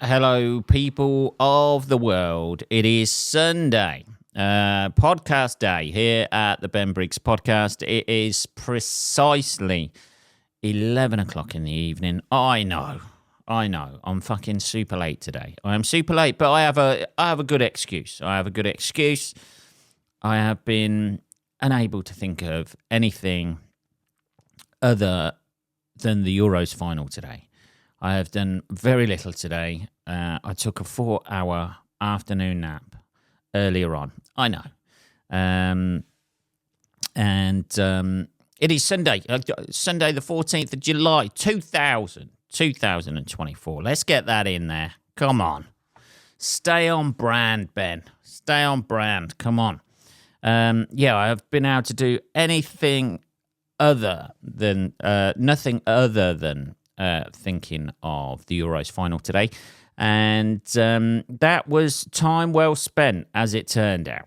Hello, people of the world. It is Sunday, podcast day here at the Ben Briggs podcast. It is precisely 11 o'clock in the evening. I know. I'm fucking super late today. I am super late, but I have a good excuse. I have been unable to think of anything other than the Euros final today. I have done very little today. I took a 4-hour afternoon nap earlier on. I know. It is Sunday, Sunday the 14th of July, 2024. Let's get that in there. Come on. Stay on brand, Ben. Stay on brand. Come on. I have been able to do anything other than, nothing other than thinking of the Euros final today. And that was time well spent, as it turned out.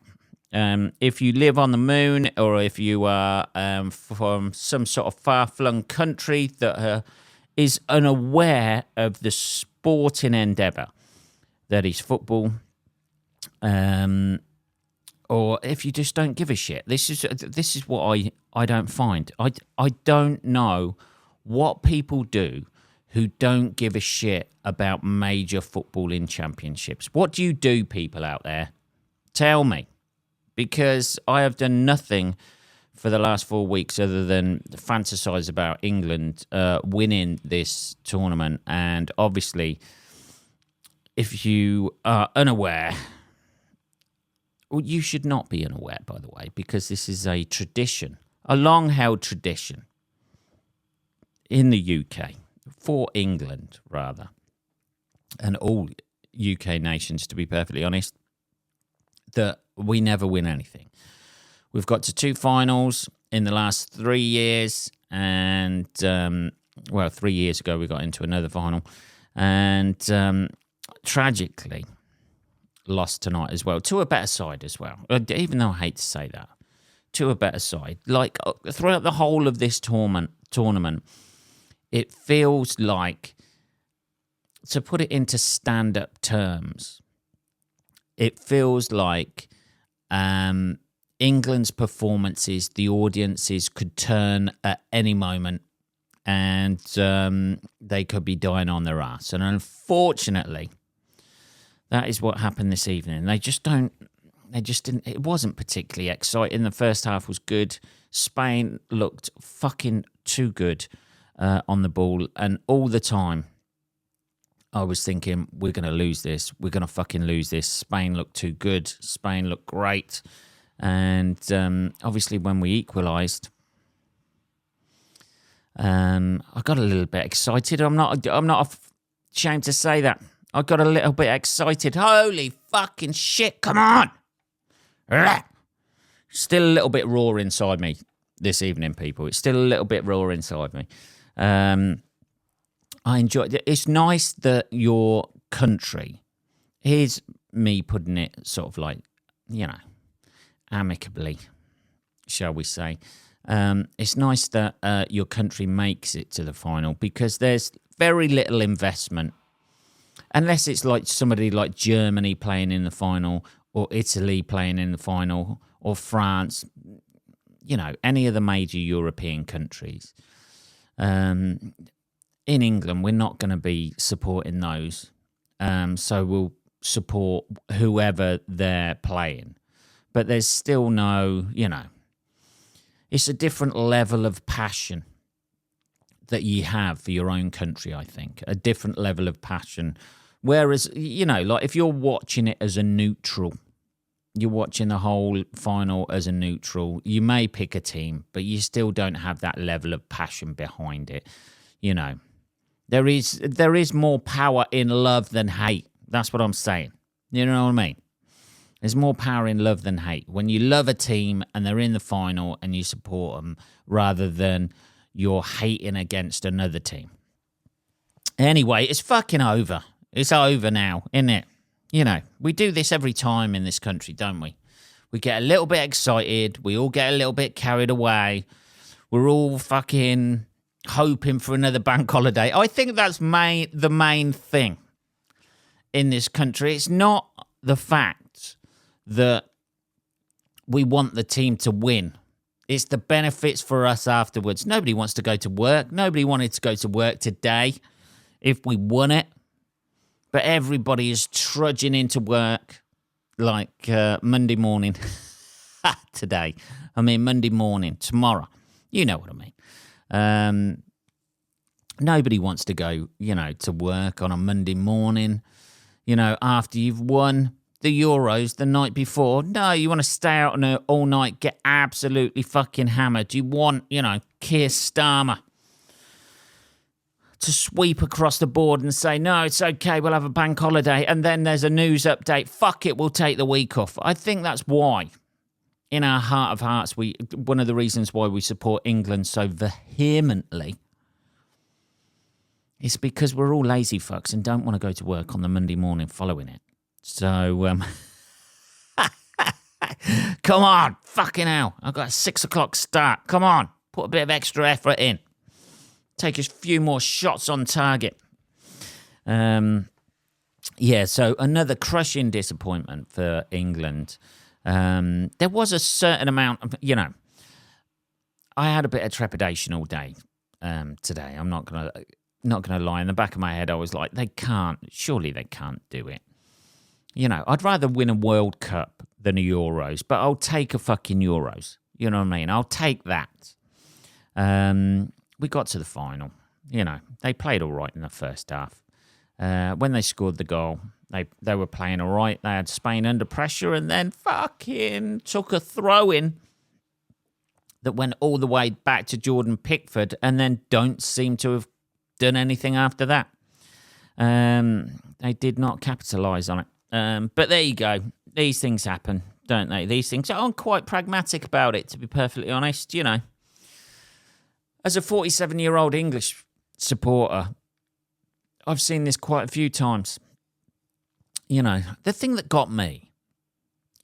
If you live on the moon, or if you are from some sort of far-flung country that is unaware of the sporting endeavour that is football, or if you just don't give a shit, this is what I don't find. I don't know what people do who don't give a shit about major footballing championships. What do you do, people out there? Tell me. Because I have done nothing for the last 4 weeks other than fantasize about England winning this tournament. And obviously, if you are unaware, well, you should not be unaware, by the way, because this is a tradition, a long-held tradition in the UK, for England, rather, and all UK nations, to be perfectly honest, that we never win anything. We've got to 2 finals in the last 3 years, and, 3 years ago we got into another final, and tragically lost tonight as well, to a better side as well, even though I hate to say that, to a better side. Like, throughout the whole of this tournament, it feels like, to put it into stand-up terms, it feels like England's performances, the audiences could turn at any moment, and they could be dying on their ass. And unfortunately, that is what happened this evening. They just didn't, it wasn't particularly exciting. The first half was good. Spain looked fucking too good on the ball, and all the time I was thinking, we're going to lose this. We're going to fucking lose this. Spain looked too good. Spain looked great. And obviously when we equalised, I got a little bit excited. I'm not ashamed to say that. I got a little bit excited. Holy fucking shit, come on! Still a little bit raw inside me this evening, people. It's still a little bit raw inside me. I enjoyed it. It's nice that your country, here's me putting it sort of like, amicably, shall we say. It's nice that your country makes it to the final, because there's very little investment, unless it's like somebody like Germany playing in the final, or Italy playing in the final, or France, any of the major European countries. In England, we're not going to be supporting those. So we'll support whoever they're playing. But there's still no, it's a different level of passion that you have for your own country, I think. A different level of passion. Whereas, like if you're watching it as a neutral, you're watching the whole final as a neutral, you may pick a team, but you still don't have that level of passion behind it. There is more power in love than hate. That's what I'm saying. You know what I mean? There's more power in love than hate. When you love a team and they're in the final and you support them, rather than you're hating against another team. Anyway, it's fucking over. It's over now, isn't it? We do this every time in this country, don't we? We get a little bit excited. We all get a little bit carried away. We're all fucking hoping for another bank holiday. I think that's the main thing. in this country. It's not the fact that we want the team to win. It's the benefits for us afterwards. Nobody wants to go to work. Nobody wanted to go to work today if we won it. But everybody is trudging into work like Monday morning. Today. I mean, Monday morning, tomorrow. You know what I mean. Nobody wants to go, to work on a Monday morning, after you've won the Euros the night before. No, you want to stay out all night, get absolutely fucking hammered. You want, Keir Starmer to sweep across the board and say, no, it's okay, we'll have a bank holiday. And then there's a news update. Fuck it, we'll take the week off. I think that's why, in our heart of hearts, one of the reasons why we support England so vehemently is because we're all lazy fucks and don't want to go to work on the Monday morning following it. So, come on, fucking hell. I've got a 6 o'clock start. Come on, put a bit of extra effort in. Take a few more shots on target. So another crushing disappointment for England. There was a certain amount of, I had a bit of trepidation all day today. I'm not gonna lie. In the back of my head, I was like, surely they can't do it. I'd rather win a World Cup than a Euros, but I'll take a fucking Euros. You know what I mean? I'll take that. We got to the final. They played all right in the first half. When they scored the goal, they were playing all right. They had Spain under pressure and then fucking took a throw-in that went all the way back to Jordan Pickford and then don't seem to have done anything after that. They did not capitalise on it. But there you go. These things happen, don't they? These things. I'm quite pragmatic about it, to be perfectly honest. As a 47-year-old English supporter, I've seen this quite a few times. The thing that got me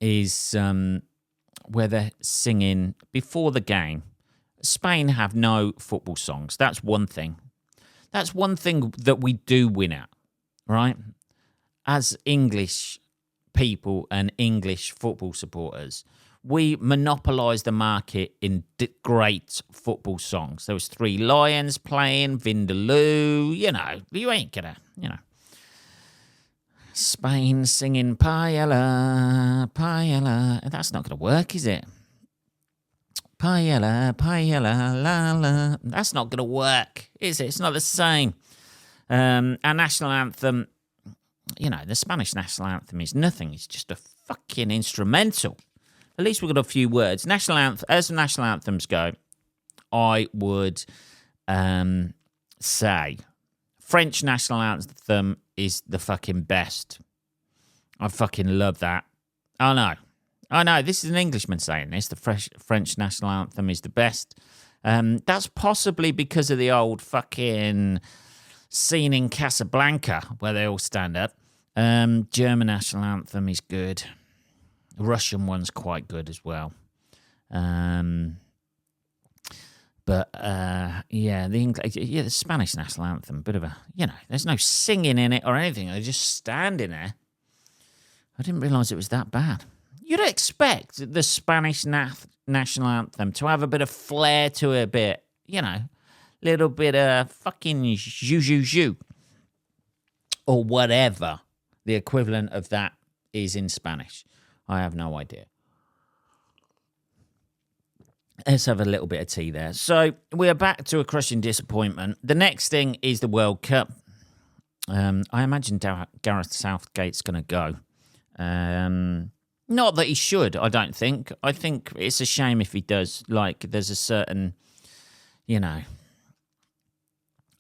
is where they're singing before the game. Spain have no football songs. That's one thing. That's one thing that we do win at, right? As English people and English football supporters, we monopolise the market in great football songs. There was Three Lions playing, Vindaloo, you ain't gonna, Spain singing Paella, Paella. That's not gonna work, is it? Paella, Paella, la la. That's not gonna work, is it? It's not the same. Our national anthem, the Spanish national anthem is nothing. It's just a fucking instrumental. At least we've got a few words. As national anthems go, I would say French national anthem is the fucking best. I fucking love that. I know. This is an Englishman saying this. The French national anthem is the best. That's possibly because of the old fucking scene in Casablanca where they all stand up. German national anthem is good. The Russian one's quite good as well. The Spanish national anthem, bit of a, there's no singing in it or anything. They're just standing there. I didn't realise it was that bad. You'd expect the Spanish national anthem to have a bit of flair to it, a bit, little bit of fucking zhu, or whatever the equivalent of that is in Spanish. I have no idea. Let's have a little bit of tea there. So we are back to a crushing disappointment. The next thing is the World Cup. I imagine Gareth Southgate's going to go. Not that he should, I don't think. I think it's a shame if he does. There's a certain, I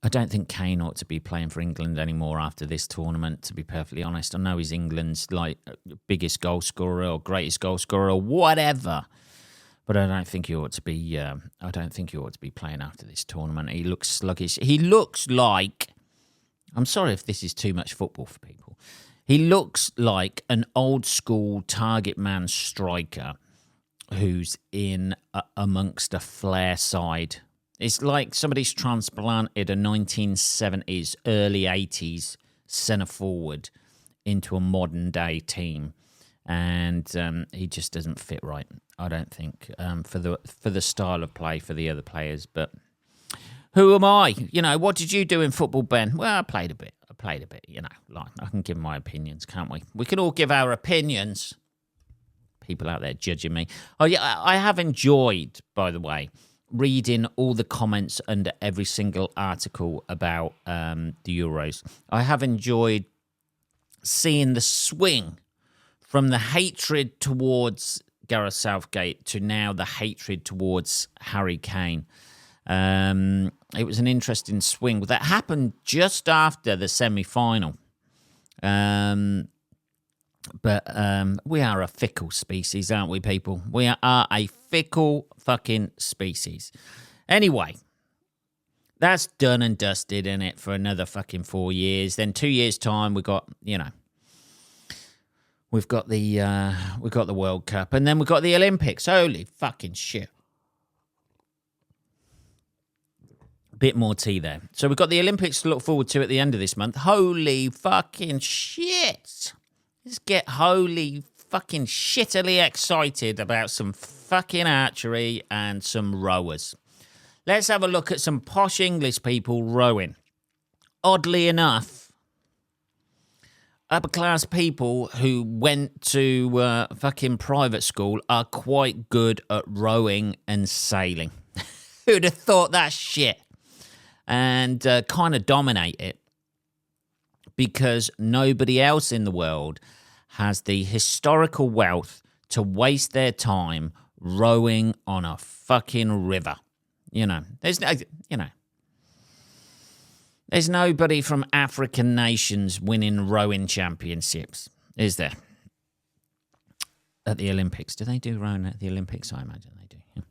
don't think Kane ought to be playing for England anymore after this tournament, to be perfectly honest. I know he's England's biggest goal scorer or greatest goal scorer or whatever, but I don't think he ought to be. I don't think he ought to be playing after this tournament. He looks sluggish. He looks like. I'm sorry if this is too much football for people. He looks like an old school target man striker who's in amongst a flair side. It's like somebody's transplanted a 1970s, early 80s centre forward into a modern day team, and he just doesn't fit right. I don't think for the style of play for the other players. But who am I? What did you do in football, Ben? Well, I played a bit. Like I can give my opinions, can't we? We can all give our opinions. People out there judging me. Oh yeah, I have enjoyed, by the way, reading all the comments under every single article about the Euros. I have enjoyed seeing the swing from the hatred towards Gareth Southgate to now the hatred towards Harry Kane. It was an interesting swing that happened just after the semi-final. But we are a fickle species, aren't we, people? We are a fickle fucking species. Anyway, that's done and dusted, innit, for another fucking 4 years. Then 2 years' time, we've got the World Cup, and then we've got the Olympics. Holy fucking shit. Bit more tea there. So we've got the Olympics to look forward to at the end of this month. Holy fucking shit. Let's get holy fucking shittily excited about some fucking archery and some rowers. Let's have a look at some posh English people rowing. Oddly enough, upper-class people who went to fucking private school are quite good at rowing and sailing. Who'd have thought that shit? And kind of dominate it because nobody else in the world has the historical wealth to waste their time rowing on a fucking river. There's nobody from African nations winning rowing championships, is there? At the Olympics. Do they do rowing at the Olympics? I imagine they do. Yeah.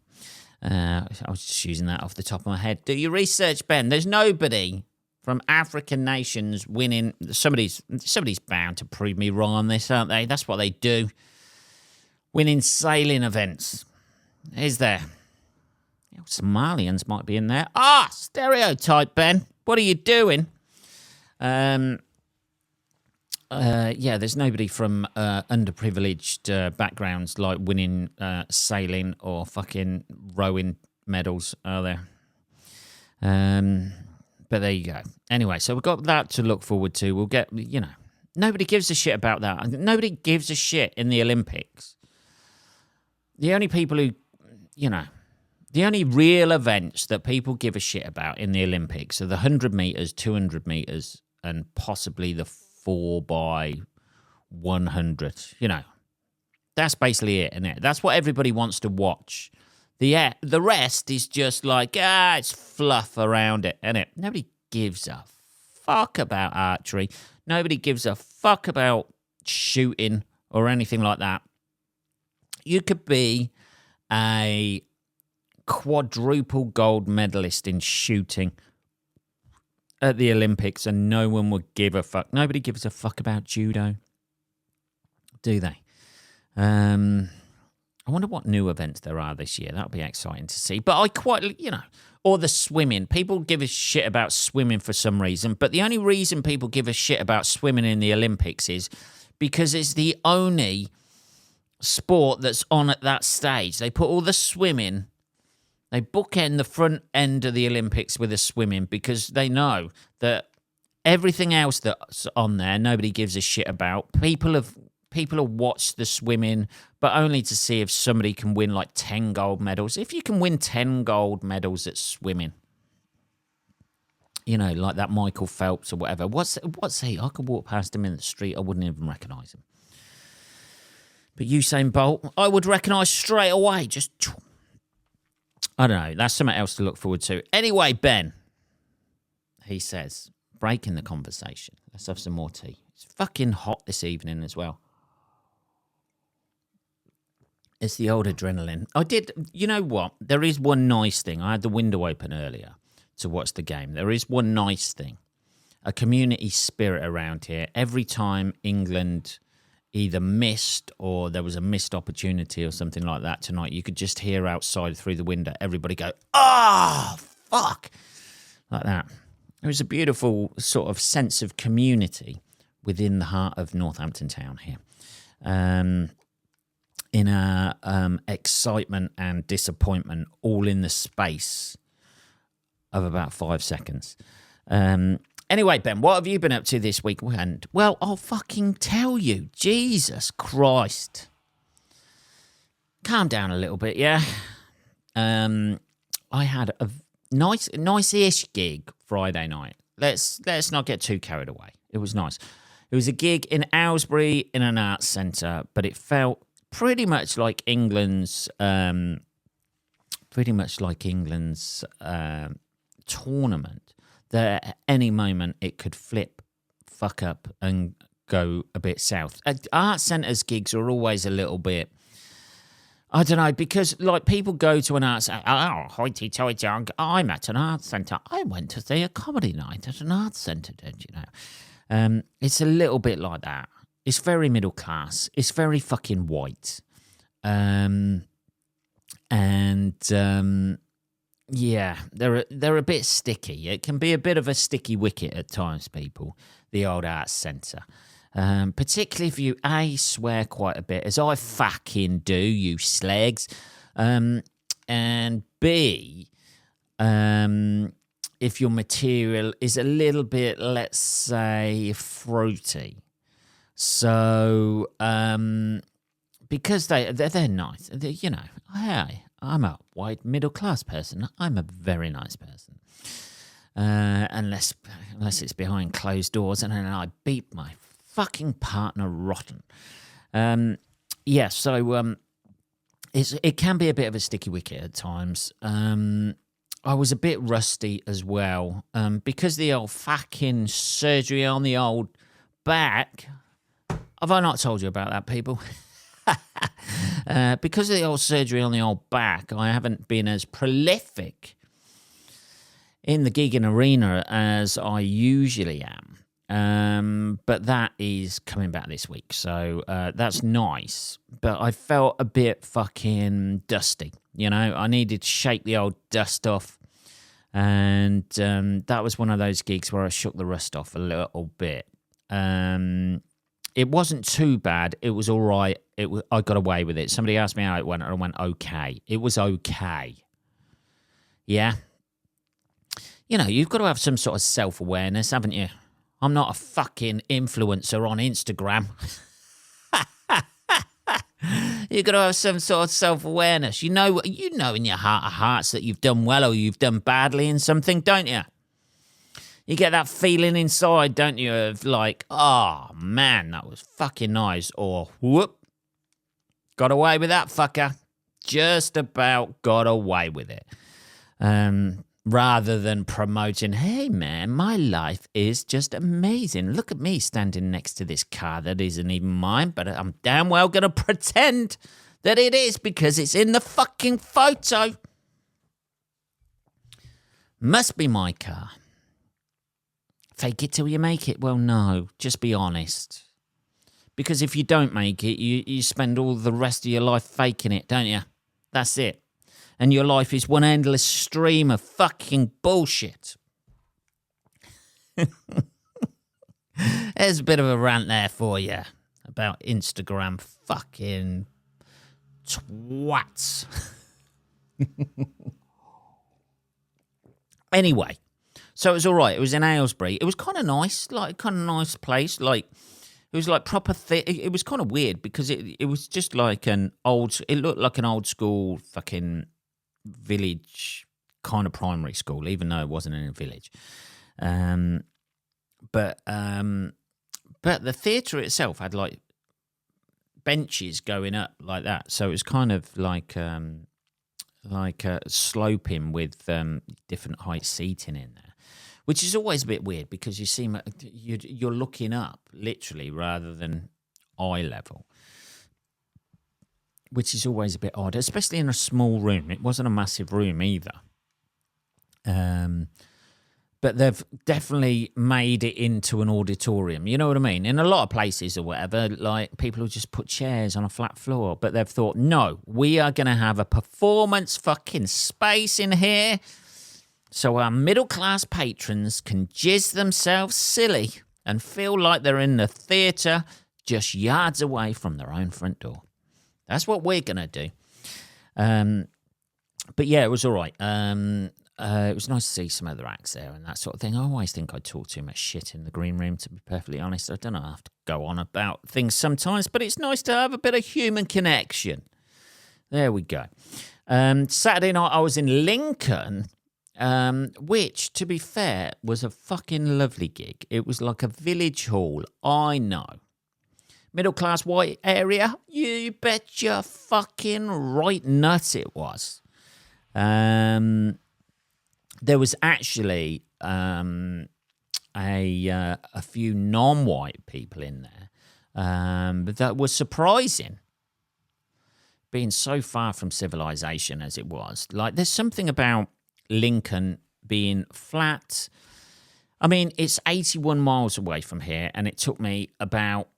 I was just using that off the top of my head. Do your research, Ben. There's nobody from African nations winning. Somebody's bound to prove me wrong on this, aren't they? That's what they do. Winning sailing events. Is there? Somalians might be in there. Stereotype, Ben. What are you doing? There's nobody from underprivileged backgrounds like winning sailing or fucking rowing medals, are there? But there you go. Anyway, so we've got that to look forward to. We'll get, nobody gives a shit about that. Nobody gives a shit in the Olympics. The only people who, the only real events that people give a shit about in the Olympics are the 100 metres, 200 metres, and possibly the 4x100. That's basically it, isn't it? That's what everybody wants to watch. The rest is just like, it's fluff around it, isn't it? Nobody gives a fuck about archery. Nobody gives a fuck about shooting or anything like that. You could be a quadruple gold medalist in shooting at the Olympics and no one would give a fuck. Nobody gives a fuck about judo, do they? I wonder what new events there are this year. That'll be exciting to see. But I quite, or the swimming. People give a shit about swimming for some reason. But the only reason people give a shit about swimming in the Olympics is because it's the only sport that's on at that stage. They put all the swimming, they bookend the front end of the Olympics with the swimming because they know that everything else that's on there, nobody gives a shit about. People have watched the swimming, but only to see if somebody can win like 10 gold medals. If you can win 10 gold medals at swimming, like that Michael Phelps or whatever. What's he? I could walk past him in the street. I wouldn't even recognise him. But Usain Bolt, I would recognise straight away. Just, I don't know. That's something else to look forward to. Anyway, Ben, he says, breaking the conversation. Let's have some more tea. It's fucking hot this evening as well. It's the old adrenaline. You know what? There is one nice thing. I had the window open earlier to watch the game. There is one nice thing. A community spirit around here. Every time England either missed or there was a missed opportunity or something like that tonight, you could just hear outside through the window everybody go, fuck, like that. It was a beautiful sort of sense of community within the heart of Northampton Town here. In our excitement and disappointment, all in the space of about 5 seconds. Anyway, Ben, what have you been up to this weekend? Well, I'll fucking tell you. Jesus Christ. Calm down a little bit, yeah? I had a nice-ish gig Friday night. Let's not get too carried away. It was nice. It was a gig in Aylesbury in an arts centre, but it felt pretty much like England's tournament. That at any moment it could fuck up and go a bit south. Art centres gigs are always a little bit, I don't know, because like people go to an art centre, oh, hoity-toity, I'm at an art centre. I went to see a comedy night at an art centre, don't you know? It's a little bit like that. It's very middle class. It's very fucking white. Yeah, they're a bit sticky. It can be a bit of a sticky wicket at times, people, the old arts centre. Particularly if you, A, swear quite a bit, as I fucking do, you slags, and B, if your material is a little bit, let's say, fruity. So, because they're nice, you know, hey, I'm a white middle-class person. I'm a very nice person. Unless it's behind closed doors and then I beat my fucking partner rotten. So it can be a bit of a sticky wicket at times. I was a bit rusty as well because the old fucking surgery on the old back. Have I not told you about that, people? Because of the old surgery on the old back, I haven't been as prolific in the gigging arena as I usually am. But that is coming back this week, so that's nice. But I felt a bit fucking dusty, you know? I needed to shake the old dust off. And that was one of those gigs where I shook the rust off a little bit. It wasn't too bad. It was all right. I got away with it. Somebody asked me how it went, and I went, okay. It was okay. Yeah? You know, you've got to have some sort of self-awareness, haven't you? I'm not a fucking influencer on Instagram. You've got to have some sort of self-awareness. You know in your heart of hearts that you've done well or you've done badly in something, don't you? You get that feeling inside, don't you, of like, oh, man, that was fucking nice. Or, whoop, got away with that fucker. Just about got away with it. Rather than promoting, hey, man, my life is just amazing. Look at me standing next to this car that isn't even mine, but I'm damn well going to pretend that it is because it's in the fucking photo. Must be my car. Fake it till you make it. Well, no, just be honest. Because if you don't make it, you spend all the rest of your life faking it, don't you? That's it. And your life is one endless stream of fucking bullshit. There's a bit of a rant there for you about Instagram fucking twats. Anyway. So it was all right. It was in Aylesbury. It was kind of nice, like kind of nice place. Like it was like proper. It was kind of weird because it was just like an old. It looked like an old school fucking village kind of primary school, even though it wasn't in a village. But the theatre itself had like benches going up like that, so it was kind of like sloping with different height seating in there. Which is always a bit weird because you're looking up, literally, rather than eye level. Which is always a bit odd, especially in a small room. It wasn't a massive room either. But they've definitely made it into an auditorium. You know what I mean? In a lot of places or whatever, like people will just put chairs on a flat floor. But they've thought, no, we are going to have a performance fucking space in here. So our middle-class patrons can jizz themselves silly and feel like they're in the theatre just yards away from their own front door. That's what we're going to do. But yeah, it was all right. It was nice to see some other acts there and that sort of thing. I always think I talk too much shit in the green room, to be perfectly honest. I don't know, I have to go on about things sometimes, but it's nice to have a bit of human connection. There we go. Saturday night I was in Lincoln, which, to be fair, was a fucking lovely gig. It was like a village hall, I know. Middle-class white area? You bet your fucking right nuts it was. There was actually a few non-white people in there, but that was surprising. Being so far from civilization as it was. Like, there's something about Lincoln being flat. I mean, it's 81 miles away from here, and it took me about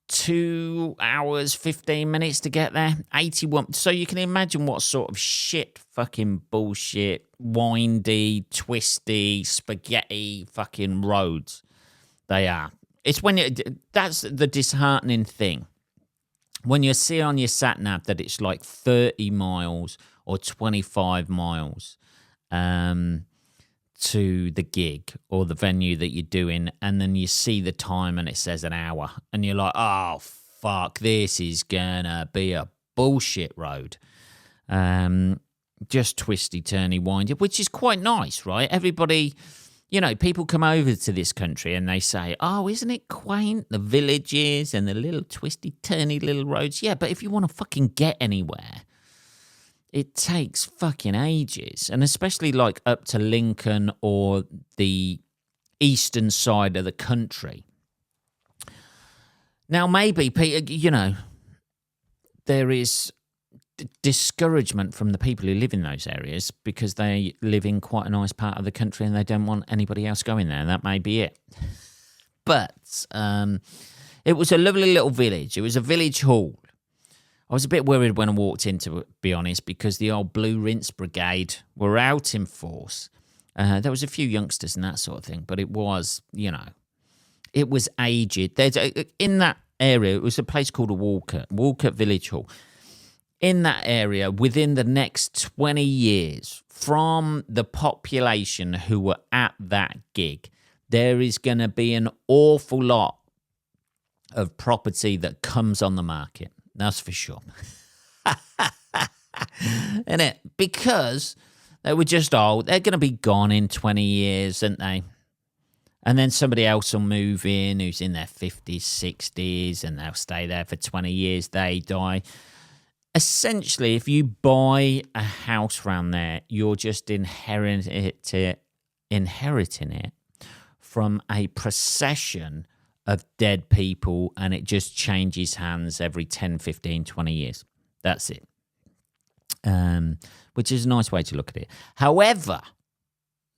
2 hours, 15 minutes to get there? 81. So you can imagine what sort of shit, fucking bullshit, windy, twisty, spaghetti fucking roads they are. It's when that's the disheartening thing. When you see on your sat-nav that it's like 30 miles or 25 miles to the gig or the venue that you're doing, and then you see the time and it says an hour, and you're like, oh, fuck, this is gonna be a bullshit road. Just twisty, turny, windy, which is quite nice, right? Everybody, you know, people come over to this country and they say, oh, isn't it quaint, the villages and the little twisty, turny little roads? Yeah, but if you want to fucking get anywhere, it takes fucking ages, and especially like up to Lincoln or the eastern side of the country. Now, maybe, you know, there is discouragement from the people who live in those areas because they live in quite a nice part of the country and they don't want anybody else going there. That may be it. But it was a lovely little village. It was a village hall. I was a bit worried when I walked in, to be honest, because the old Blue Rinse Brigade were out in force. There was a few youngsters and that sort of thing, but it was, you know, it was aged. In that area, it was a place called Walcott Village Hall. In that area, within the next 20 years, from the population who were at that gig, there is going to be an awful lot of property that comes on the market. That's for sure. Isn't it? Because they were just old. They're going to be gone in 20 years, aren't they? And then somebody else will move in who's in their 50s, 60s, and they'll stay there for 20 years. They die. Essentially, if you buy a house around there, you're just inheriting it from a procession of dead people, and it just changes hands every 10, 15, 20 years. That's it. Which is a nice way to look at it. However,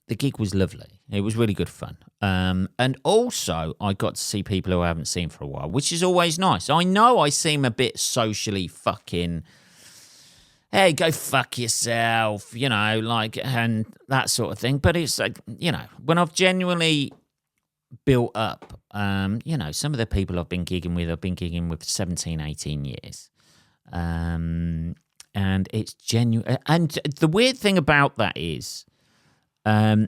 the gig was lovely. It was really good fun. And also, I got to see people who I haven't seen for a while, which is always nice. I know I seem a bit socially fucking, hey, go fuck yourself, you know, like, and that sort of thing. But it's like, you know, when I've genuinely built up, you know, some of the people I've been gigging with 17, 18 years. And it's genuine. And the weird thing about that is,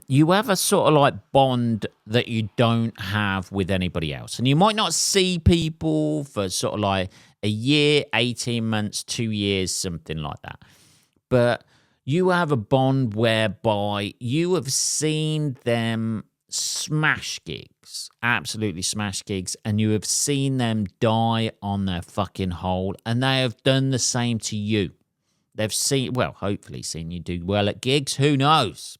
you have a sort of like bond that you don't have with anybody else. And you might not see people for sort of like a year, 18 months, 2 years, something like that. But you have a bond whereby you have seen them smash gigs, absolutely smash gigs, and you have seen them die on their fucking hole, and they have done the same to you. They've seen, well, hopefully seen you do well at gigs, who knows?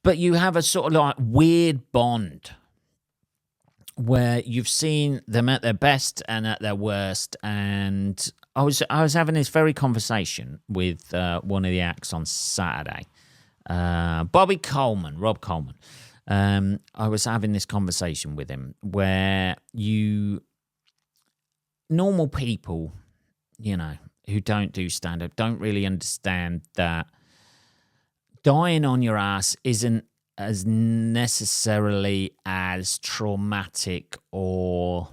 But you have a sort of like weird bond where you've seen them at their best and at their worst. And I was having this very conversation with one of the acts on Saturday, Rob Coleman. I was having this conversation with him where normal people, you know, who don't do stand-up don't really understand that dying on your ass isn't as necessarily as traumatic or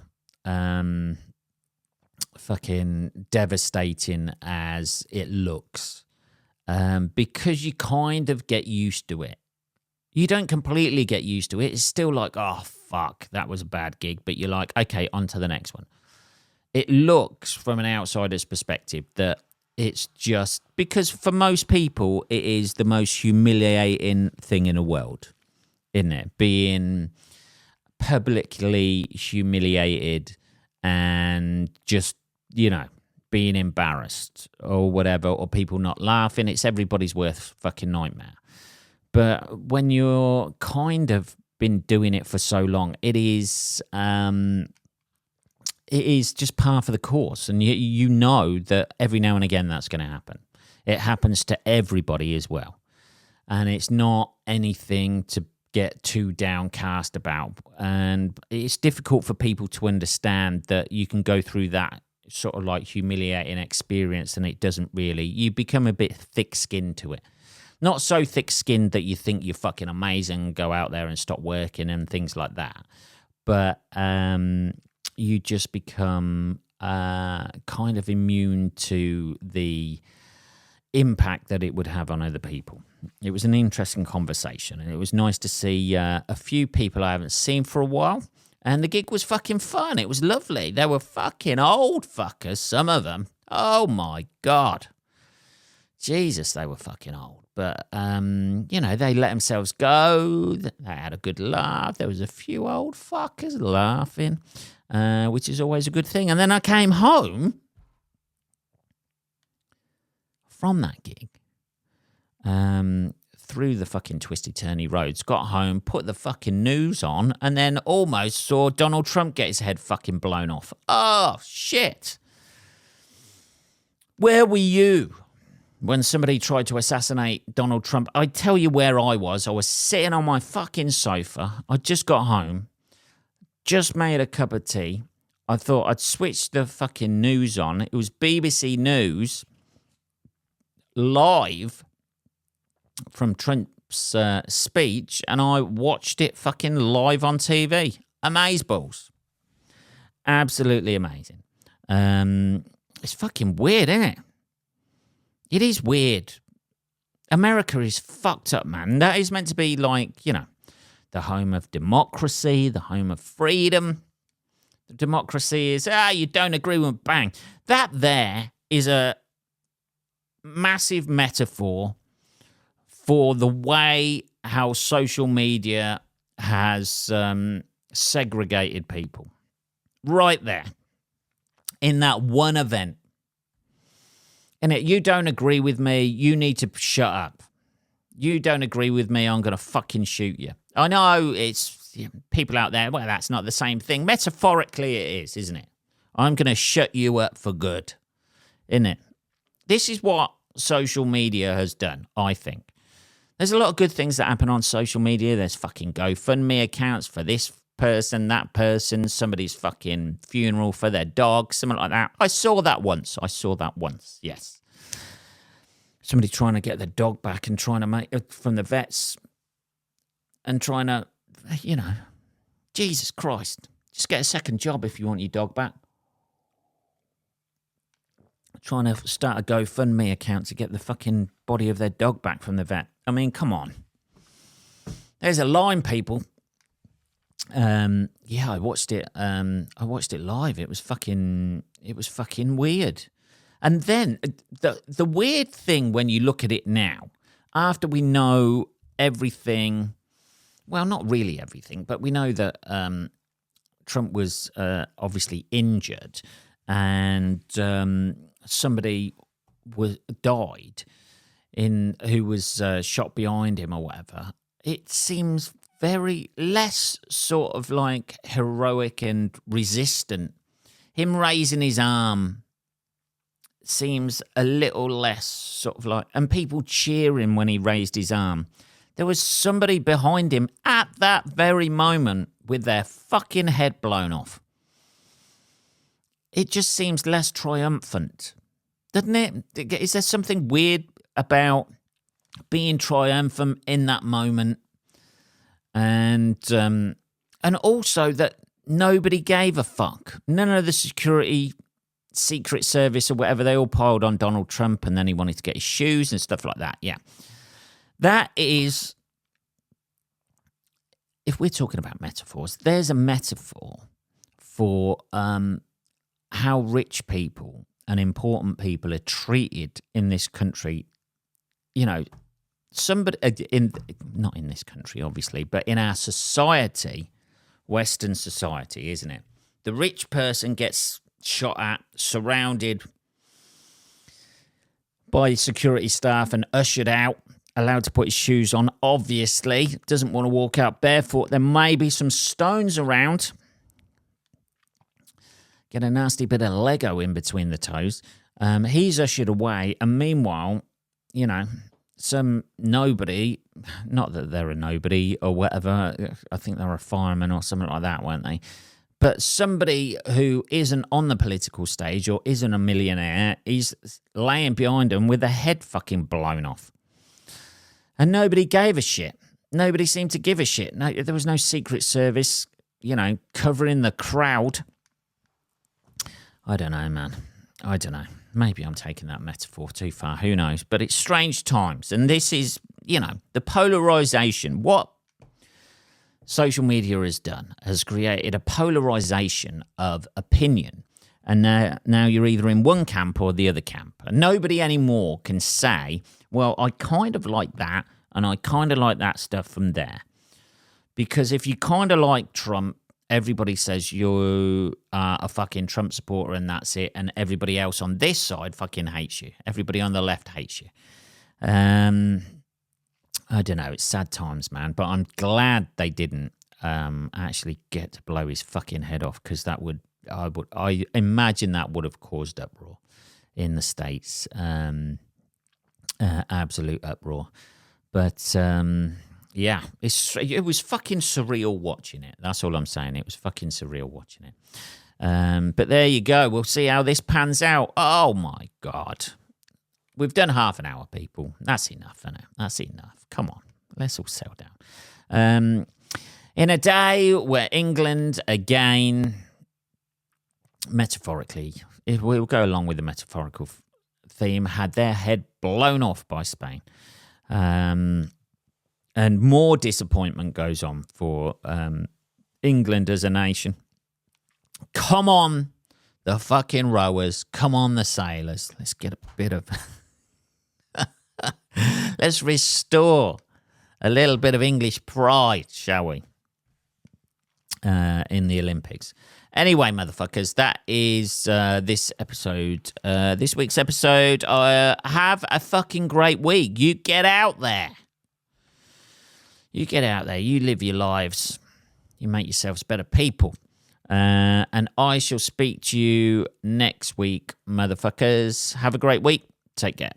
fucking devastating as it looks, because you kind of get used to it. You don't completely get used to it. It's still like, oh, fuck, that was a bad gig. But you're like, okay, on to the next one. It looks from an outsider's perspective that it's just because for most people, it is the most humiliating thing in the world, isn't it? Being publicly humiliated and just, being embarrassed or whatever, or people not laughing. It's everybody's worst fucking nightmare. But when you're kind of been doing it for so long, it is just par for the course. And you know that every now and again that's going to happen. It happens to everybody as well. And it's not anything to get too downcast about. And it's difficult for people to understand that you can go through that sort of like humiliating experience and it doesn't really, you become a bit thick-skinned to it. Not so thick-skinned that you think you're fucking amazing, go out there and stop working and things like that. But you just become kind of immune to the impact that it would have on other people. It was an interesting conversation, and it was nice to see a few people I haven't seen for a while. And the gig was fucking fun. It was lovely. They were fucking old fuckers, some of them. Oh, my God. Jesus, they were fucking old. But, they let themselves go. They had a good laugh. There was a few old fuckers laughing, which is always a good thing. And then I came home from that gig, through the fucking twisty-turny roads, got home, put the fucking news on, and then almost saw Donald Trump get his head fucking blown off. Oh, shit. Where were you when somebody tried to assassinate Donald Trump? I tell you where I was. I was sitting on my fucking sofa. I just got home, just made a cup of tea. I thought I'd switch the fucking news on. It was BBC News live from Trump's speech, and I watched it fucking live on TV. Amazeballs. Absolutely amazing. It's fucking weird, isn't it? It is weird. America is fucked up, man. That is meant to be like, the home of democracy, the home of freedom. The democracy is, you don't agree with bang. That there is a massive metaphor for the way how social media has segregated people. Right there. In that one event. And you don't agree with me, you need to shut up. You don't agree with me, I'm going to fucking shoot you. I know it's people out there, well, that's not the same thing. Metaphorically it is, isn't it? I'm going to shut you up for good. Isn't it? This is what social media has done, I think. There's a lot of good things that happen on social media. There's fucking GoFundMe accounts for this person, that person, somebody's fucking funeral for their dog, something like that. I saw that once, yes. Somebody trying to get their dog back and trying to make it from the vets and trying to, Jesus Christ. Just get a second job if you want your dog back. Trying to start a GoFundMe account to get the fucking body of their dog back from the vet. I mean, come on. There's a line, people. I watched it. I watched it live. It was fucking weird. And then the weird thing when you look at it now, after we know everything, well, not really everything, but we know that Trump was obviously injured, and somebody died who was shot behind him or whatever. It seems very less sort of like heroic and resistant. Him raising his arm seems a little less sort of like, and people cheering when he raised his arm. There was somebody behind him at that very moment with their fucking head blown off. It just seems less triumphant, doesn't it? Is there something weird about being triumphant in that moment and also that nobody gave a fuck. None of the Secret Service or whatever, they all piled on Donald Trump, and then he wanted to get his shoes and stuff like that. Yeah. That is, if we're talking about metaphors, there's a metaphor for how rich people and important people are treated in this country. You know, somebody not in this country, obviously, but in our society, Western society, isn't it? The rich person gets shot at, surrounded by security staff and ushered out, allowed to put his shoes on, obviously. Doesn't want to walk out barefoot. There may be some stones around. Get a nasty bit of Lego in between the toes. He's ushered away, and meanwhile, you know, some nobody, not that they're a nobody or whatever, I think they're a fireman or something like that, weren't they? But somebody who isn't on the political stage or isn't a millionaire, he's laying behind him with the head fucking blown off. And nobody gave a shit. Nobody seemed to give a shit. No, there was no Secret Service, you know, covering the crowd. I don't know, man. I don't know. Maybe I'm taking that metaphor too far. Who knows? But it's strange times. And this is, you know, the polarization. What social media has done has created a polarization of opinion. And now you're either in one camp or the other camp. And nobody anymore can say, well, I kind of like that and I kind of like that stuff from there. Because if you kind of like Trump, everybody says you are a fucking Trump supporter and that's it. And everybody else on this side fucking hates you. Everybody on the left hates you. I don't know. It's sad times, man. But I'm glad they didn't actually get to blow his fucking head off, because I imagine that would have caused uproar in the States. Absolute uproar. But yeah, it was fucking surreal watching it. That's all I'm saying. It was fucking surreal watching it. But there you go. We'll see how this pans out. Oh my God. We've done half an hour, people. That's enough, isn't it? That's enough. Come on. Let's all settle down. In a day where England, again, metaphorically, if we'll go along with the metaphorical theme, had their head blown off by Spain. And more disappointment goes on for England as a nation. Come on, the fucking rowers. Come on, the sailors. Let's get a bit of... Let's restore a little bit of English pride, shall we? In the Olympics. Anyway, motherfuckers, that is this episode. This week's episode. Have a fucking great week. You get out there. You get out there. You live your lives. You make yourselves better people. And I shall speak to you next week, motherfuckers. Have a great week. Take care.